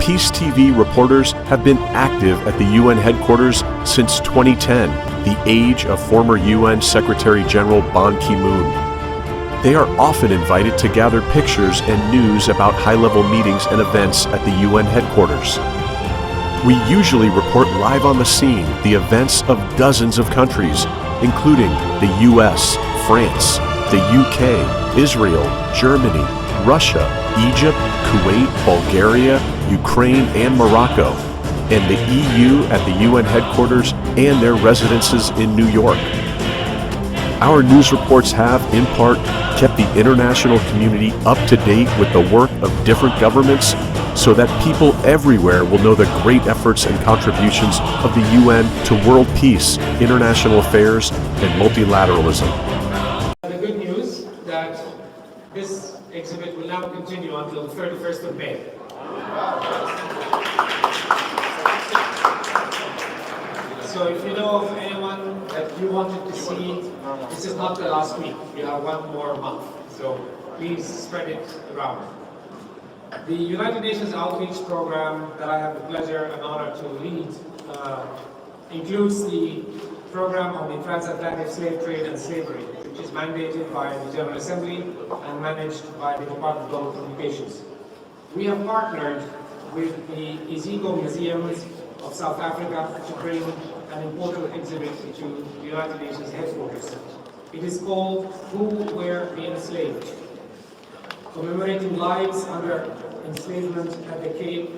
Peace TV reporters have been active at the UN headquarters since 2010, the age of former UN Secretary General Ban Ki-moon. They are often invited to gather pictures and news about high-level meetings and events at the UN headquarters. We usually report live on the scene the events of dozens of countries, including the US, France, the UK, Israel, Germany, Russia, Egypt, Kuwait, Bulgaria, Ukraine, and Morocco, and the EU at the UN headquarters and their residences in New York. Our news reports have, in part, kept the international community up to date with the work of different governments so that people everywhere will know the great efforts and contributions of the UN to world peace, international affairs, and multilateralism. The good news that this exhibit will now continue until the 31st of May. So if you know of anyone that you wanted to see, this is not the last week. You have one more month. So please spread it around. The United Nations Outreach Program that I have the pleasure and honor to lead includes the program on the transatlantic slave trade and slavery, which is mandated by the General Assembly and managed by the Department of Global Communications. We have partnered with the Iziko Museums of South Africa to bring an important exhibit to the United Nations headquarters. It is called Who Were the Enslaved? Commemorating lives under enslavement at the Cape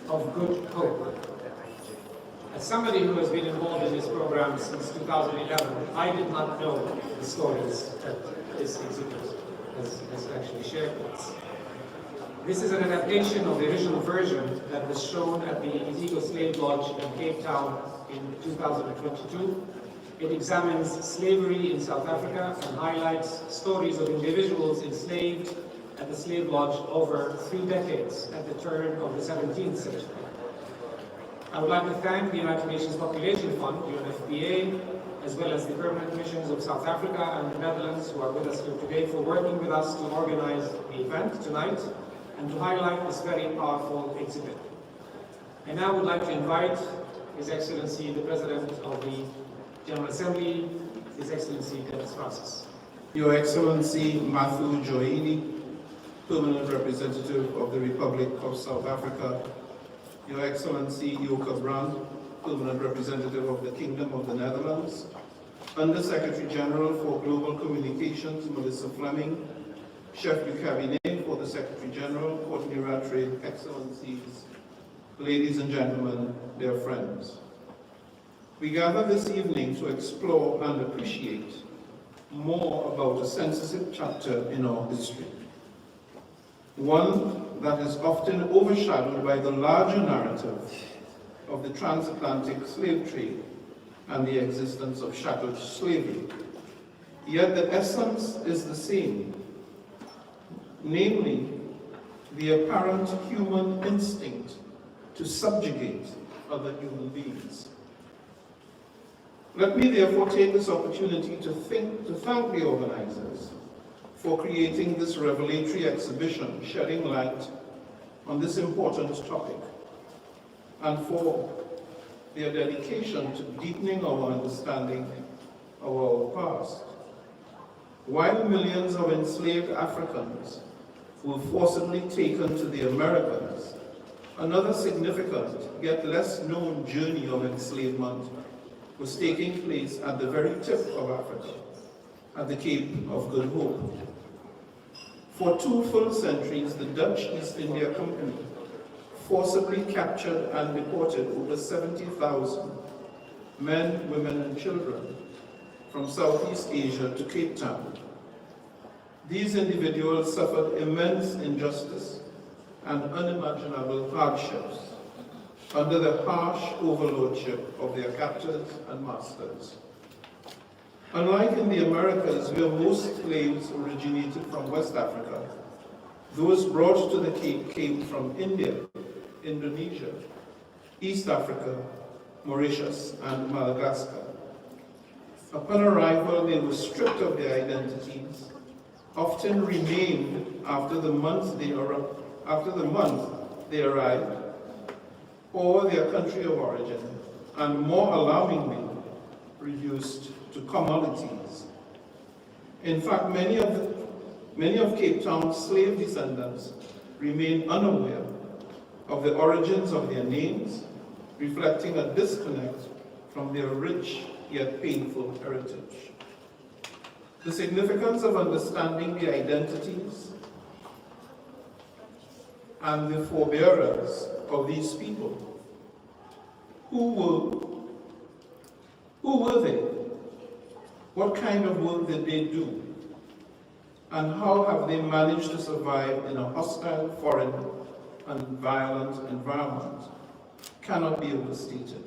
of Good Hope. As somebody who has been involved in this program since 2011, I did not know the stories that this exhibit has actually shared with us. This is an adaptation of the original version that was shown at the Iziko Slave Lodge in Cape Town in 2022. It examines slavery in South Africa and highlights stories of individuals enslaved at the slave lodge over 3 decades at the turn of the 17th century. I would like to thank the United Nations Population Fund, UNFPA, as well as the permanent missions of South Africa and the Netherlands who are with us here today for working with us to organize the event tonight and to highlight this very powerful exhibit. And now I would like to invite His Excellency, the President of the General Assembly, His Excellency Dennis Francis. Your Excellency Matthew Joini, Permanent Representative of the Republic of South Africa, Your Excellency Joka Brand, Permanent Representative of the Kingdom of the Netherlands, Under Secretary General for Global Communications Melissa Fleming, Chef du Cabinet for the Secretary General, Courtney Rattray, Excellencies, ladies and gentlemen, dear friends. We gather this evening to explore and appreciate more about a sensitive chapter in our history. One that is often overshadowed by the larger narrative of the transatlantic slave trade and the existence of chattel slavery. Yet the essence is the same, namely the apparent human instinct to subjugate other human beings. Let me therefore take this opportunity to thank the organizers for creating this revelatory exhibition, shedding light on this important topic, and for their dedication to deepening our understanding of our past. While millions of enslaved Africans were forcibly taken to the Americas, another significant yet less known journey of enslavement was taking place at the very tip of Africa, at the Cape of Good Hope. For 2 full centuries, the Dutch East India Company forcibly captured and deported over 70,000 men, women, and children from Southeast Asia to Cape Town. These individuals suffered immense injustice and unimaginable hardships under the harsh overlordship of their captors and masters. Unlike in the Americas, where most slaves originated from West Africa, those brought to the Cape came from India, Indonesia, East Africa, Mauritius, and Madagascar. Upon arrival, they were stripped of their identities, often remained after the month they arrived, or their country of origin, and more alarmingly, reduced to commodities. In fact, many of Cape Town's slave descendants remain unaware of the origins of their names, reflecting a disconnect from their rich yet painful heritage. The significance of understanding the identities and the forebearers of these people. Who were they? What kind of work did they do? And how have they managed to survive in a hostile, foreign, and violent environment cannot be overstated.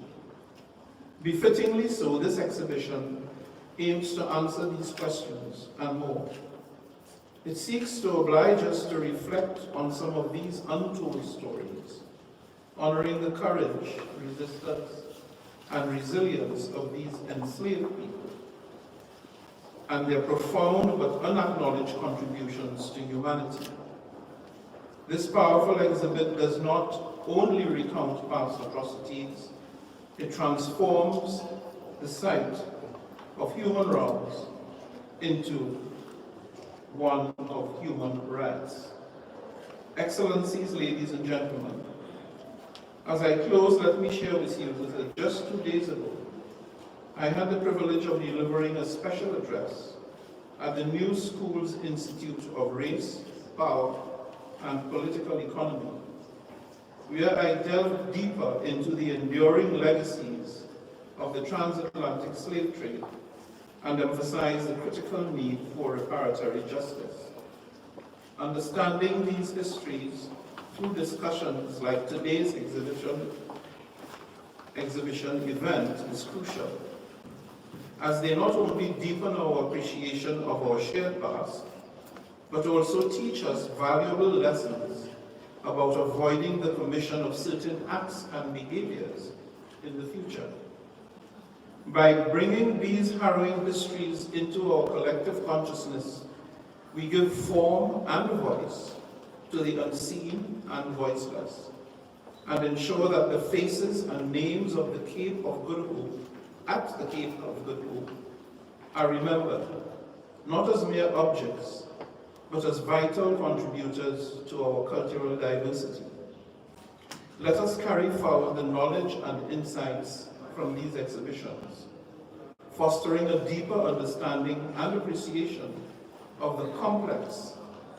Befittingly so, this exhibition aims to answer these questions and more. It seeks to oblige us to reflect on some of these untold stories, honoring the courage, resistance, and resilience of these enslaved people, and their profound but unacknowledged contributions to humanity. This powerful exhibit does not only recount past atrocities, it transforms the site of human wrongs into one of human rights. Excellencies, ladies and gentlemen, as I close, let me share with you that just 2 days ago, I had the privilege of delivering a special address at the New Schools Institute of Race, Power, and Political Economy, where I delved deeper into the enduring legacies of the transatlantic slave trade and emphasized the critical need for reparatory justice. Understanding these histories through discussions like today's exhibition event is crucial, as they not only deepen our appreciation of our shared past, but also teach us valuable lessons about avoiding the commission of certain acts and behaviors in the future. By bringing these harrowing histories into our collective consciousness, we give form and voice to the unseen and voiceless, and ensure that the faces and names of the Cape of Good Hope, at the Cape of Good Hope, are remembered, not as mere objects, but as vital contributors to our cultural diversity. Let us carry forward the knowledge and insights from these exhibitions, fostering a deeper understanding and appreciation of the complex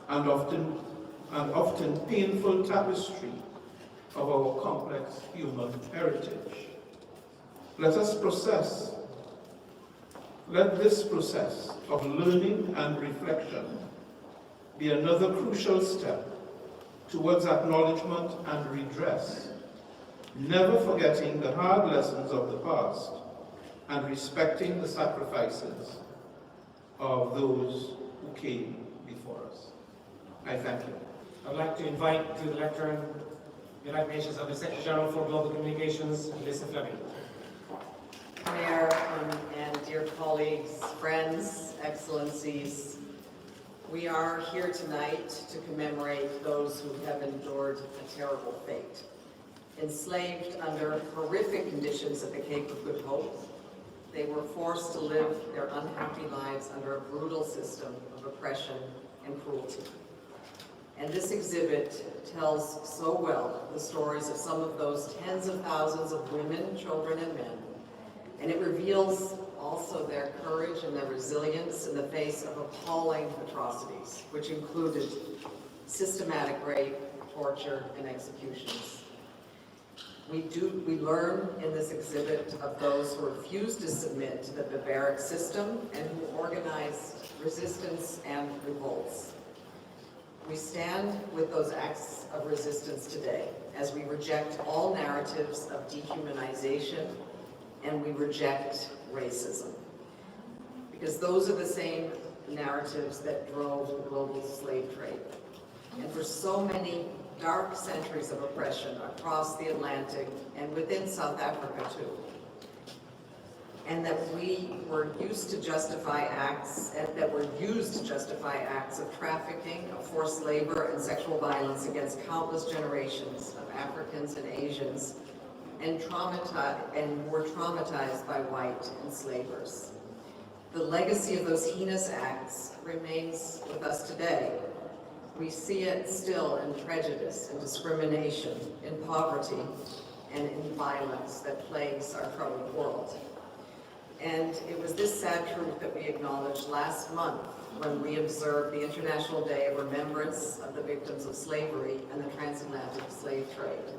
and often painful tapestry of our complex human heritage. Let this process of learning and reflection be another crucial step towards acknowledgement and redress, never forgetting the hard lessons of the past and respecting the sacrifices of those who came before us. I thank you. I'd like to invite to the lectern the United Nations Under Secretary General for Global Communications, Lisa Fleming. Mayor and dear colleagues, friends, excellencies, we are here tonight to commemorate those who have endured a terrible fate. Enslaved under horrific conditions at the Cape of Good Hope, they were forced to live their unhappy lives under a brutal system of oppression and cruelty. And this exhibit tells so well the stories of some of those tens of thousands of women, children, and men. And it reveals also their courage and their resilience in the face of appalling atrocities, which included systematic rape, torture, and executions. We learn in this exhibit of those who refused to submit to the barbaric system and who organized resistance and revolts. We stand with those acts of resistance today as we reject all narratives of dehumanization and we reject racism. Because those are the same narratives that drove the global slave trade. And for so many dark centuries of oppression across the Atlantic and within South Africa too. and that we were used to justify acts, that were used to justify acts of trafficking, of forced labor, and sexual violence against countless generations of Africans and Asians, and were traumatized by white enslavers. The legacy of those heinous acts remains with us today. We see it still in prejudice and discrimination, in poverty, and in violence that plagues our troubled world. And it was this sad truth that we acknowledged last month when we observed the International Day of Remembrance of the Victims of Slavery and the Transatlantic Slave Trade,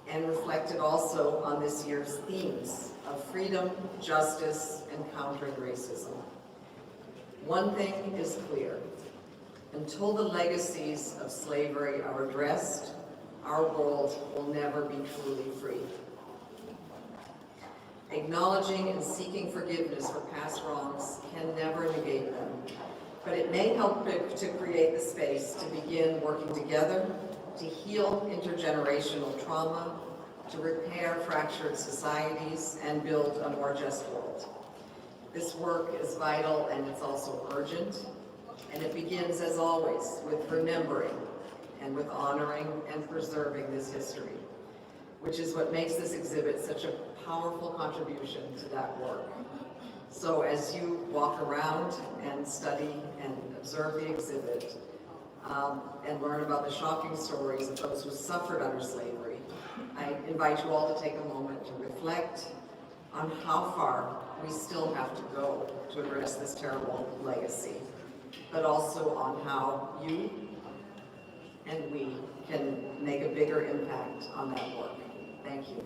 and reflected also on this year's themes of freedom, justice, and countering racism. One thing is clear: until the legacies of slavery are addressed, our world will never be truly free. Acknowledging and seeking forgiveness for past wrongs can never negate them, but it may help to create the space to begin working together, to heal intergenerational trauma, to repair fractured societies, and build a more just world. This work is vital and it's also urgent, and it begins, as always, with remembering and with honoring and preserving this history, which is what makes this exhibit such a powerful contribution to that work. So as you walk around and study and observe the exhibit, and learn about the shocking stories of those who suffered under slavery, I invite you all to take a moment to reflect on how far we still have to go to address this terrible legacy, but also on how you and we can make a bigger impact on that work. Thank you.